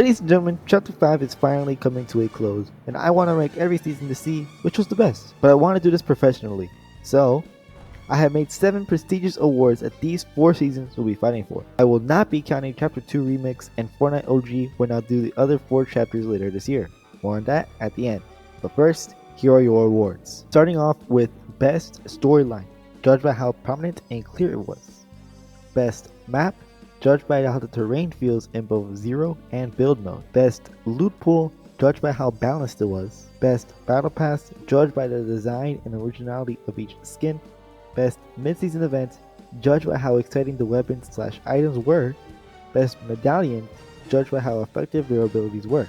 Ladies and gentlemen, Chapter 5 is finally coming to a close, and I want to rank every season to see which was the best. But I want to do this professionally. So, I have made 7 prestigious awards that these 4 seasons will be fighting for. I will not be counting Chapter 2 Remix and Fortnite OG when I'll do the other 4 chapters later this year. More on that at the end. But first, here are your awards. Starting off with Best Storyline, judged by how prominent and clear it was. Best Map, judged by how the terrain feels in both Zero and Build mode. Best Loot Pool, judged by how balanced it was. Best Battle Pass, judged by the design and originality of each skin. Best Mid-Season Event, judged by how exciting the weapons/items were. Best Medallion, judged by how effective their abilities were.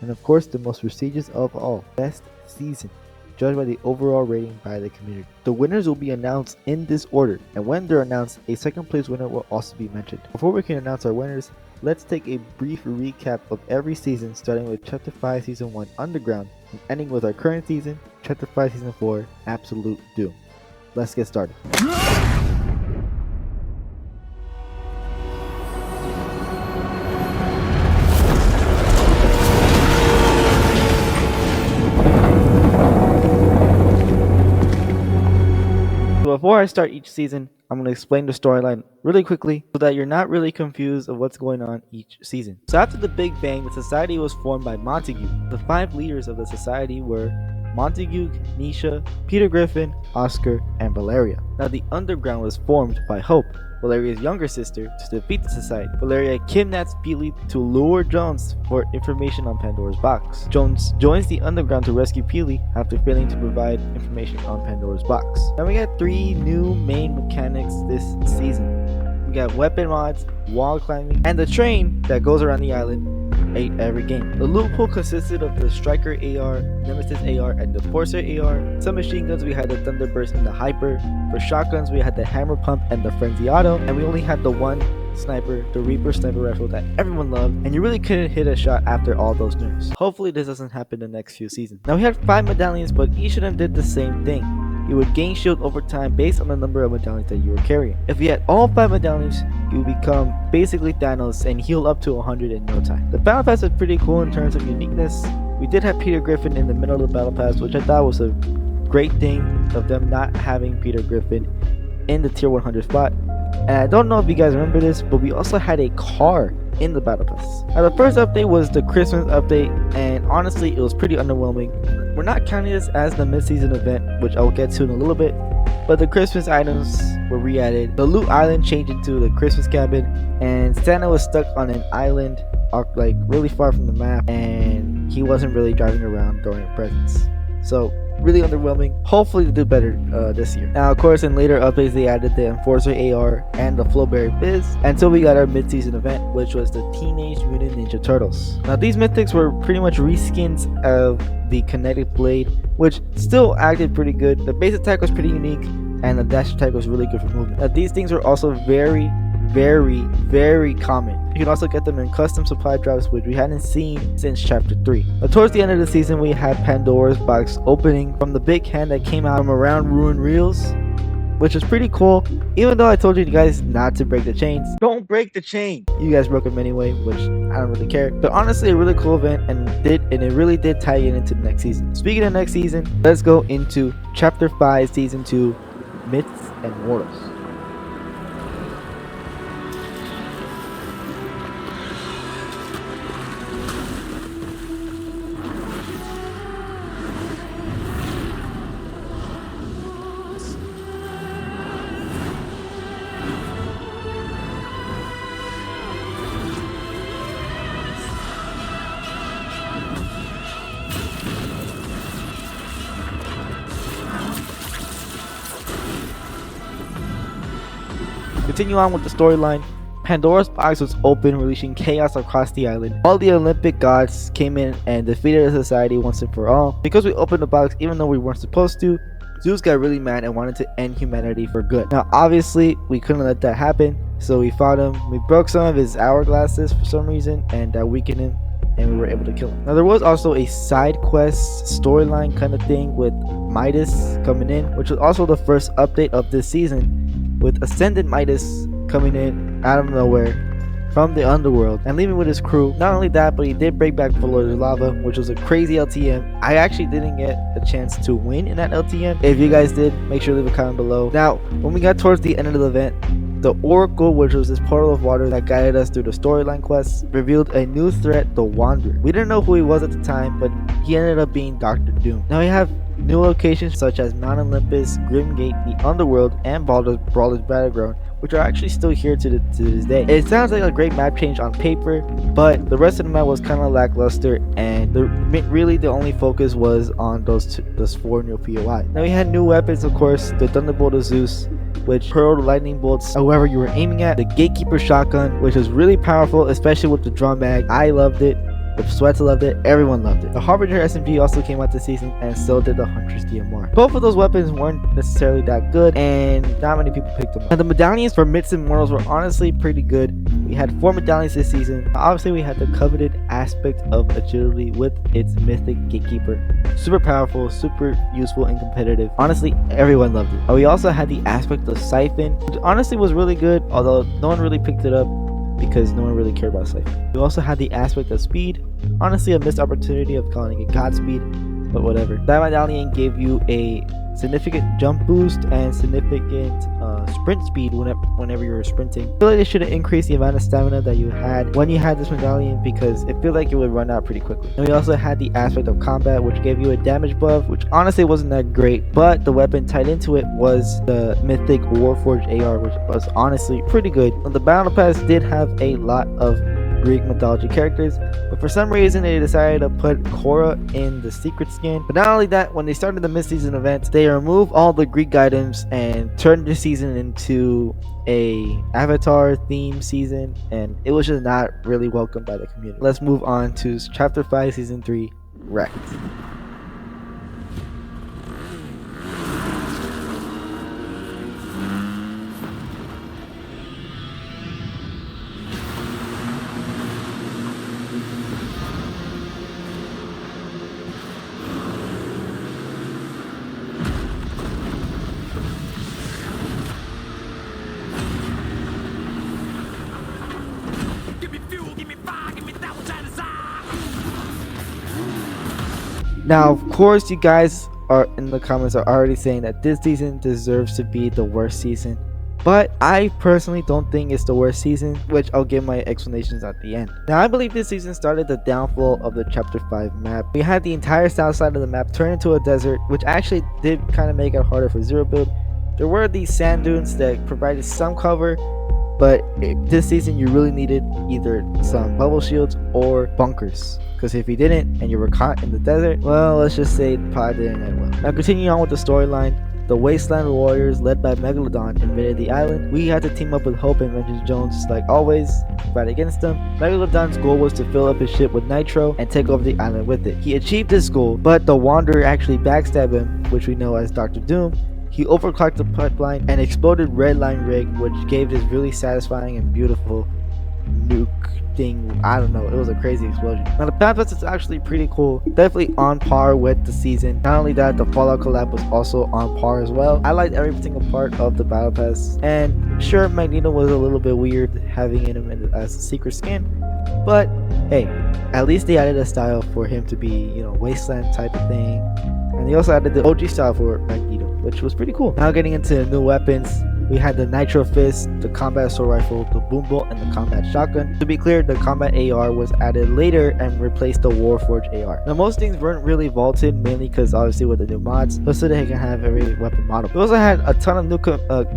And of course, the most prestigious of all, Best Season, judged by the overall rating by the community. The winners will be announced in this order, and when they're announced, a second place winner will also be mentioned. Before we can announce our winners, let's take a brief recap of every season, starting with Chapter 5 Season 1 Underground, and ending with our current season, Chapter 5 Season 4 Absolute Doom. Let's get started. Before I start each season, I'm going to explain the storyline really quickly so that you're not really confused of what's going on each season. So after the Big Bang, the society was formed by Montague. The 5 leaders of the society were Montague, Nisha, Peter Griffin, Oscar, and Valeria. Now the Underground was formed by Hope, Valeria's younger sister, to defeat the society. Valeria kidnaps Peely to lure Jones for information on Pandora's box. Jones joins the Underground to rescue Peely after failing to provide information on Pandora's box. Now we got 3 new main mechanics this season. We got weapon mods, wall climbing, and the train that goes around the island every game. The loot pool consisted of the Striker AR, Nemesis AR, and the Forcer AR. Some machine guns we had the Thunderburst and the Hyper. For shotguns we had the Hammer Pump and the Frenzy Auto, and we only had the one sniper, the Reaper sniper rifle that everyone loved, and you really couldn't hit a shot after all those nerfs. Hopefully this doesn't happen the next few seasons. Now we had 5 medallions, but each of them did the same thing. You would gain shield over time based on the number of medallions that you were carrying. If you had all 5 medallions, you would become basically Thanos and heal up to 100 in no time. The battle pass was pretty cool in terms of uniqueness. We did have Peter Griffin in the middle of the battle pass, which I thought was a great thing of them not having Peter Griffin in the tier 100 spot. And I don't know if you guys remember this, but we also had a car in the battle pass. Now the first update was the Christmas update, and honestly it was pretty underwhelming. We're not counting this as the mid-season event, which I will get to in a little bit, but the Christmas items were re-added. The loot island changed into the Christmas cabin, and Santa was stuck on an island like really far from the map, and he wasn't really driving around throwing presents. So really underwhelming. Hopefully they do better this year. Now of course in later updates they added the Enforcer AR and the Flowberry Fizz until we got our mid-season event, which was the Teenage Mutant Ninja Turtles. Now these mythics were pretty much reskins of the Kinetic Blade, which still acted pretty good. The base attack was pretty unique, and the dash attack was really good for movement. Now these things are also very common. You can also get them in custom supply drops, which we hadn't seen since Chapter 3. Now, towards the end of the season, we had Pandora's box opening from the big hand that came out from around Ruin Reels, which was pretty cool. Even though I told you guys not to break the chains, don't break the chain. You guys broke them anyway, which I don't really care. But honestly, a really cool event, and it really did tie in into the next season. Speaking of next season, let's go into Chapter 5, Season 2, Myths and Mortals. Continue on with the storyline. Pandora's box was open, releasing chaos across the island. All the Olympic gods came in and defeated the society once and for all. Because we opened the box even though we weren't supposed to, Zeus got really mad and wanted to end humanity for good. Now obviously we couldn't let that happen, so we fought him. We broke some of his hourglasses for some reason, and that weakened him, and we were able to kill him. Now there was also a side quest storyline kind of thing with Midas coming in, which was also the first update of this season, with Ascended Midas coming in out of nowhere from the underworld and leaving with his crew. Not only that, but he did bring back Floor Lava, which was a crazy LTM. I actually didn't get a chance to win in that LTM. If you guys did, make sure to leave a comment below. Now, when we got towards the end of the event, the Oracle, which was this portal of water that guided us through the storyline quests, revealed a new threat, the Wanderer. We didn't know who he was at the time, but he ended up being Dr. Doom. Now we have new locations such as Mount Olympus, Grimgate, the Underworld, and Brawler's Battleground, which are actually still here to this day. It sounds like a great map change on paper, but the rest of the map was kind of lackluster, and really the only focus was on those 4 new POI. Now we had new weapons, of course, the Thunderbolt of Zeus, which hurled lightning bolts whoever you were aiming at, the Gatekeeper shotgun, which was really powerful, especially with the drum mag. I loved it. The Sweats loved it, everyone loved it. The Harbinger SMG also came out this season, and so did the Huntress DMR. Both of those weapons weren't necessarily that good, and not many people picked them up. And the medallions for Myths and Mortals were honestly pretty good. We had 4 medallions this season. Obviously, we had the coveted aspect of agility with its Mythic Gatekeeper. Super powerful, super useful, and competitive. Honestly, everyone loved it. We also had the aspect of Siphon, which honestly was really good, although no one really picked it up because no one really cared about Siphon. We also had the aspect of Speed. Honestly, a missed opportunity of calling it Godspeed, but whatever. That medallion gave you a significant jump boost and significant sprint speed whenever you were sprinting. I feel like they should have increased the amount of stamina that you had when you had this medallion, because it felt like it would run out pretty quickly. And we also had the aspect of combat, which gave you a damage buff, which honestly wasn't that great, but the weapon tied into it was the Mythic Warforged AR, which was honestly pretty good. And the battle pass did have a lot of Greek mythology characters, but for some reason they decided to put Korra in the secret skin. But not only that, when they started the mid-season event, they removed all the Greek items and turned the season into a Avatar theme season, and it was just not really welcomed by the community. Let's move on to chapter 5 season 3, Wrecked. Now, of course, you guys are in the comments are already saying that this season deserves to be the worst season, but I personally don't think it's the worst season, which I'll give my explanations at the end. Now, I believe this season started the downfall of the chapter 5 map. We had the entire south side of the map turn into a desert, which actually did kind of make it harder for zero build. There were these sand dunes that provided some cover, but this season you really needed either some bubble shields or bunkers, because if you didn't and you were caught in the desert, well, let's just say it probably didn't end well. Now, continuing on with the storyline, the Wasteland Warriors led by Megalodon invaded the island. We had to team up with Hope and Vengeance Jones like always to fight against them. Megalodon's goal was to fill up his ship with nitro and take over the island with it. He achieved this goal, but the Wanderer actually backstabbed him, which we know as Dr. Doom. He overclocked the pipeline and exploded Redline Rig, which gave this really satisfying and beautiful nuke thing. I don't know, it was a crazy explosion. Now, the Battle Pass is actually pretty cool, definitely on par with the season. Not only that, the Fallout collab was also on par as well. I liked every single part of the Battle Pass, and sure, Magneto was a little bit weird having him as a secret skin, but hey, at least they added a style for him to be, you know, Wasteland type of thing. And they also added the OG style for Magneto, which was pretty cool. Now, getting into new weapons, we had the Nitro Fist, the Combat Assault Rifle, the Boom Bolt, and the Combat Shotgun. To be clear, the Combat AR was added later and replaced the Warforged AR. Now, most things weren't really vaulted, mainly because obviously with the new mods, so they can have every weapon model. We also had a ton of new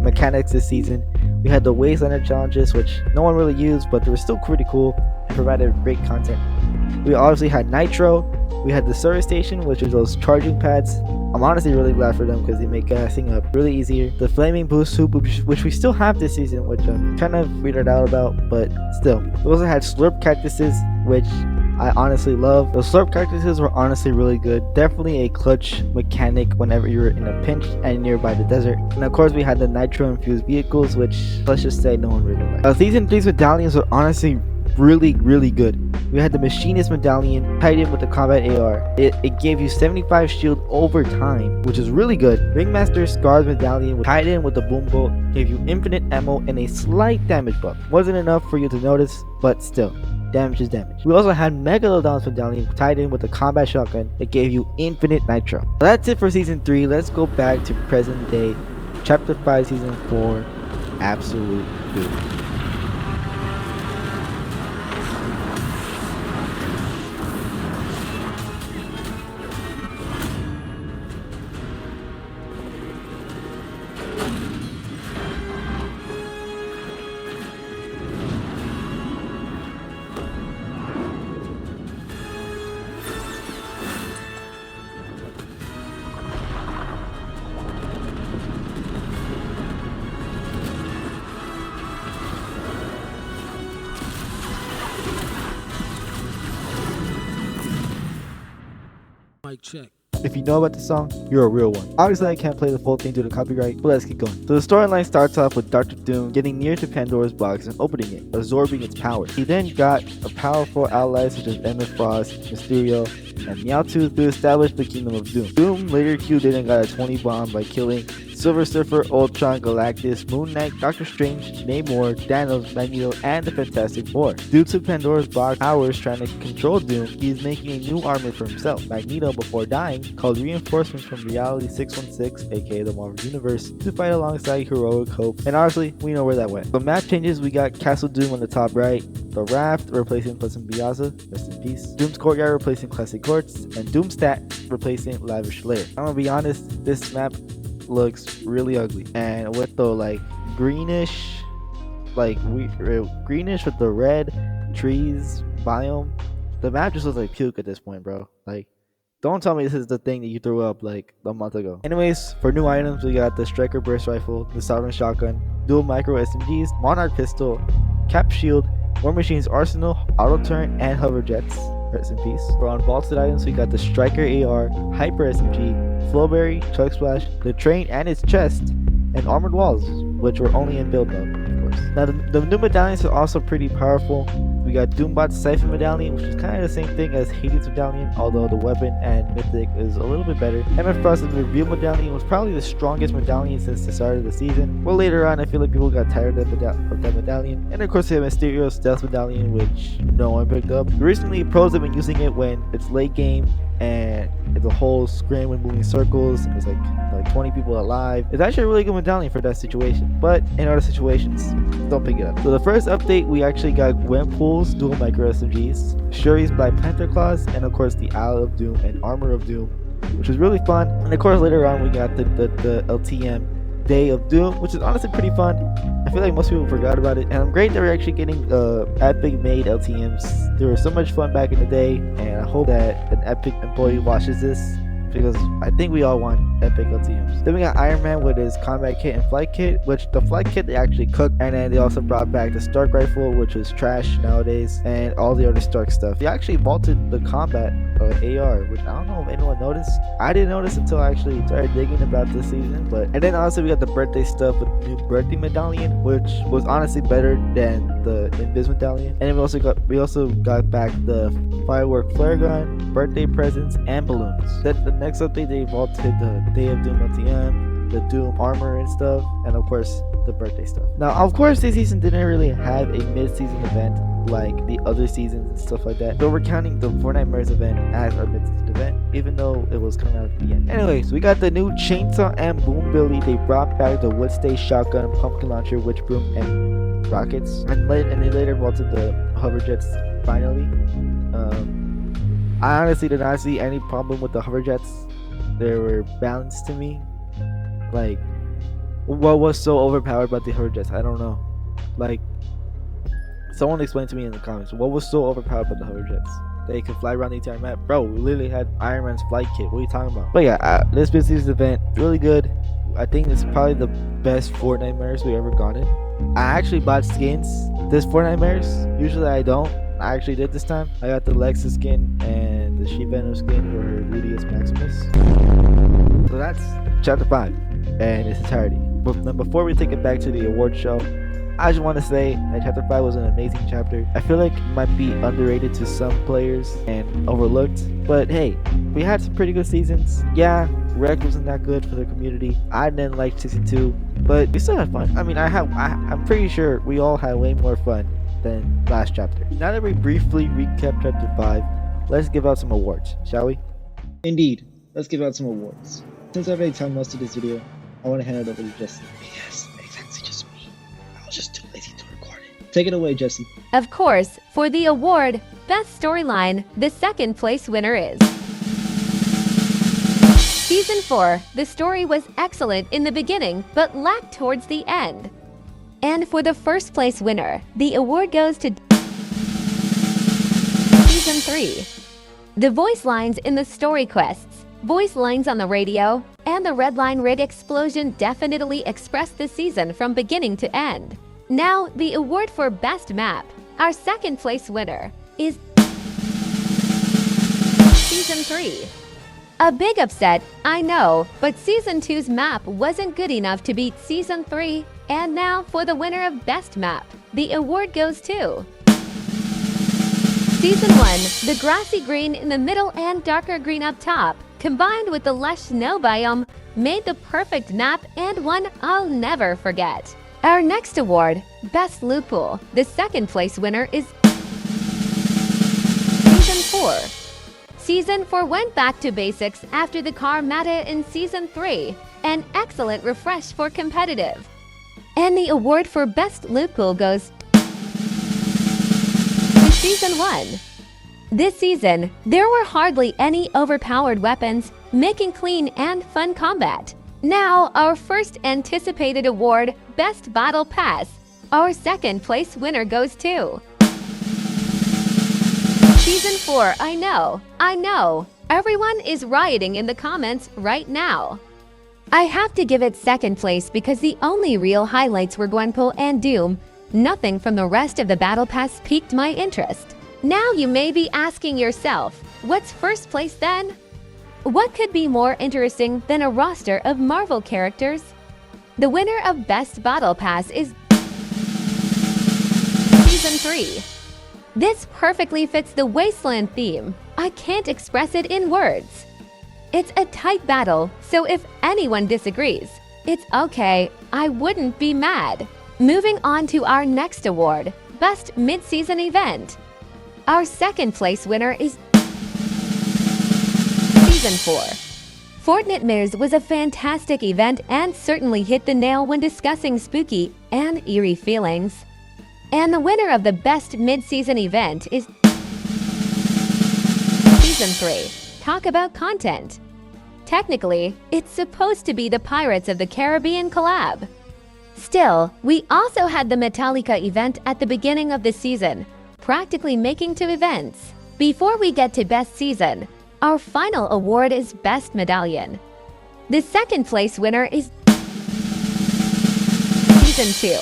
mechanics this season. We had the Wastelander challenges, which no one really used, but they were still pretty cool and provided great content. We obviously had Nitro. We had the service station, which is those charging pads. I'm honestly really glad for them because they make gassing up really easier. The flaming boost hoop, which we still have this season, which I'm kind of weirded out about, but still. We also had slurp cactuses, which I honestly love. The slurp cactuses were honestly really good. Definitely a clutch mechanic whenever you're in a pinch and nearby the desert. And of course, we had the nitro infused vehicles, which let's just say no one really liked. Season 3's medallions were honestly really good. We had the Machinist Medallion tied in with the Combat AR. It gave you 75 shield over time, which is really good. Ringmaster Scar's Medallion tied in with the Boom Bolt gave you infinite ammo and a slight damage buff. Wasn't enough for you to notice, but still. Damage is damage. We also had Megalodon's Medallion tied in with the Combat Shotgun that gave you infinite nitro. So that's it for Season 3. Let's go back to present day. Chapter 5, Season 4. Absolute Doom. Check. If you know about the song, you're a real one. Obviously, I can't play the full thing due to copyright, but let's keep going. So the storyline starts off with Dr. Doom getting near to Pandora's box and opening it, absorbing its power. He then got a powerful allies such as Emma Frost, Mysterio, and Meowth to establish the Kingdom of Doom. Doom later queued in and got a 20 bomb by killing Silver Surfer, Ultron, Galactus, Moon Knight, Doctor Strange, Namor, Thanos, Magneto, and the Fantastic Four. Due to Pandora's box powers trying to control Doom, he is making a new armor for himself. Magneto, before dying, called reinforcements from Reality 616, aka the Marvel Universe, to fight alongside Heroic Hope, and honestly, we know where that went. The map changes, we got Castle Doom on the top right, the Raft replacing Pleasant Piazza, rest in peace, Doom's Courtyard replacing Classic Courts, and Doomstat replacing Lavish Lair. I'm gonna be honest, this map looks really ugly, and with the greenish greenish with the red trees biome, the map just looks like puke at this point, bro. Don't tell me this is the thing that you threw up a month ago. Anyways, for new items, we got the Striker Burst Rifle, the Sovereign Shotgun, dual micro SMGs, Monarch Pistol, Cap Shield, War Machine's Arsenal, Auto Turret, and Hover Jets. Rest in peace. For unvaulted items, we got the Striker AR, Hyper SMG, Flowberry, Chug Splash, the Train and its chest, and Armored Walls, which were only in build mode, of course. Now, the new medallions are also pretty powerful. We got Doombot's Siphon Medallion, which is kind of the same thing as Hades Medallion, although the weapon and mythic is a little bit better. Emma Frost's Reveal Medallion was probably the strongest medallion since the start of the season. Well, later on, I feel like people got tired of that medallion. And of course, we have Mysterio's Stealth Medallion, which no one picked up. Recently, pros have been using it when it's late game and it's a whole scrim with moving circles. There's like 20 people alive. It's actually a really good medallion for that situation, but in other situations, don't pick it up. So the first update, we actually got Gwenpool's dual micro SMGs, Shuri's Black Panther Claws, and of course the Owl of Doom and Armor of Doom, which was really fun. And of course later on we got the LTM Day of Doom, which is honestly pretty fun. I feel like most people forgot about it, and I'm great that we're actually getting Epic made LTMs. They were so much fun back in the day, and I hope that an Epic employee watches this, because I think we all want Epic LTMs. Then we got Iron Man with his Combat Kit and Flight Kit, which the Flight Kit they actually cooked, and then they also brought back the Stark Rifle, which was trash nowadays, and all the other Stark stuff. They actually vaulted the Combat AR, which I don't know if anyone noticed. I didn't notice until I actually started digging about this season. And then also we got the birthday stuff with the new birthday medallion, which was honestly better than the Invis medallion. And then we also got back the firework flare gun, birthday presents, and balloons. Then the next update, they vaulted the Day of Doom LTM, the Doom armor and stuff, and of course the birthday stuff. Now, of course, this season didn't really have a mid-season event like the other seasons and stuff like that, so we're counting the Fortnite Mirrors event as our mid-season event, even though it was coming out at the end. Anyways, we got the new Chainsaw and Boom Billy. They brought back the Wood Stay Shotgun, Pumpkin Launcher, Witch Broom, and Rockets, and they later vaulted the Hover Jets finally. I honestly did not see any problem with the Hover Jets. They were balanced to me. What was so overpowered about the Hover Jets? I don't know. Someone explain to me in the comments, what was so overpowered about the Hover Jets? They could fly around the entire map. Bro, we literally had Iron Man's flight kit. What are you talking about? But yeah, this mid-season event, really good. I think it's probably the best Fortnite Mirrors we ever gotten. I actually bought skins this Fortnite Mirrors. Usually I don't. I actually did this time. I got the Lexus skin and the Sheep Venom skin for Ludius Maximus. So that's chapter 5 and its entirety. But before we take it back to the award show, I just want to say that chapter 5 was an amazing chapter. I feel like it might be underrated to some players and overlooked, but hey, we had some pretty good seasons. Yeah, Rec wasn't that good for the community. I didn't like season 2, but we still had fun. I mean, I'm pretty sure we all had way more fun than last chapter. Now that we briefly recapped chapter 5, let's give out some awards, shall we? Indeed, let's give out some awards. Since I've already time most of this video, I want to hand it over to Jesse. Yes, it's actually just me. I was just too lazy to record it. Take it away, Jesse. Of course, for the award, Best Storyline, the second place winner is Season 4. The story was excellent in the beginning, but lacked towards the end. And for the first place winner, the award goes to Season 3. The voice lines in the story quests, voice lines on the radio, and the red line rig explosion definitely expressed the season from beginning to end. Now, the award for Best Map, our second place winner, is Season 3. A big upset, I know, but Season 2's map wasn't good enough to beat Season 3, and now for the winner of Best Map, the award goes to Season 1, the grassy green in the middle and darker green up top, combined with the lush snow biome, made the perfect map and one I'll never forget. Our next award, Best Loot Pool, the second place winner is Season 4. Season 4 went back to basics after the car meta in Season 3, an excellent refresh for competitive. And the award for Best Loot Pool goes to Season 1. This season, there were hardly any overpowered weapons, making clean and fun combat. Now, our first anticipated award, Best Battle Pass. Our second place winner goes to Season 4, I know. Everyone is rioting in the comments right now. I have to give it second place because the only real highlights were Gwenpool and Doom. Nothing from the rest of the Battle Pass piqued my interest. Now you may be asking yourself, what's first place then? What could be more interesting than a roster of Marvel characters? The winner of Best Battle Pass is Season 3. This perfectly fits the Wasteland theme. I can't express it in words. It's a tight battle, so if anyone disagrees, it's okay, I wouldn't be mad. Moving on to our next award, Best Mid-Season Event. Our second place winner is Season 4. Fortnite Mirrors was a fantastic event and certainly hit the nail when discussing spooky and eerie feelings. And the winner of the Best Mid-Season Event is Season 3. Talk about content. Technically, it's supposed to be the Pirates of the Caribbean collab. Still, we also had the Metallica event at the beginning of the season, practically making two events. Before we get to Best Season, our final award is Best Medallion. The second place winner is Season 2.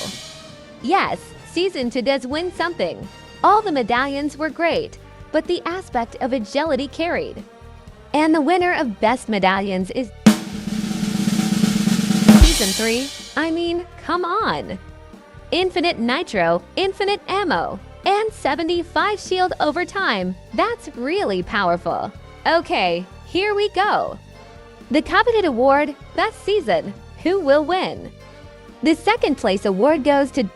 Yes, Season 2 does win something. All the medallions were great, but the aspect of agility carried. And the winner of Best Medallions is Season 3. I mean, come on. Infinite Nitro, Infinite Ammo, and 75 shield over time. That's really powerful. Okay, here we go. The coveted award, Best Season. Who will win? The second place award goes to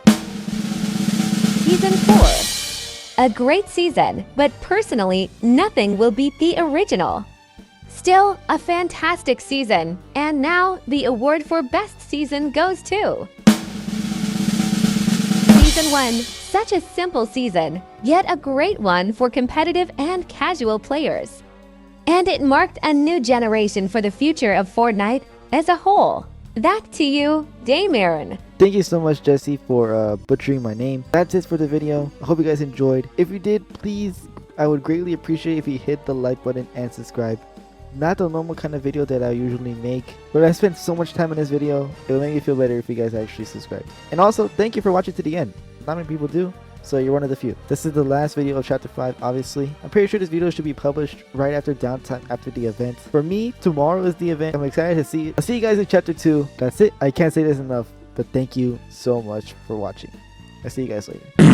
Season 4. A great season, but personally, nothing will beat the original. Still, a fantastic season, and now the award for Best Season goes to Season 1. Such a simple season, yet a great one for competitive and casual players. And it marked a new generation for the future of Fortnite as a whole. Back to you, Damian. Thank you so much, Jesse, for butchering my name. That's it for the video. I hope you guys enjoyed. If you did, please, I would greatly appreciate if you hit the like button and subscribe. Not the normal kind of video that I usually make, but I spent so much time in this video, it will make me feel better if you guys actually subscribe. And also, thank you for watching to the end. Not many people do, so you're one of the few. This is the last video of Chapter 5, obviously. I'm pretty sure this video should be published right after downtime after the event. For me, tomorrow is the event. I'm excited to see it. I'll see you guys in Chapter 2. That's it. I can't say this enough, but thank you so much for watching. I'll see you guys later.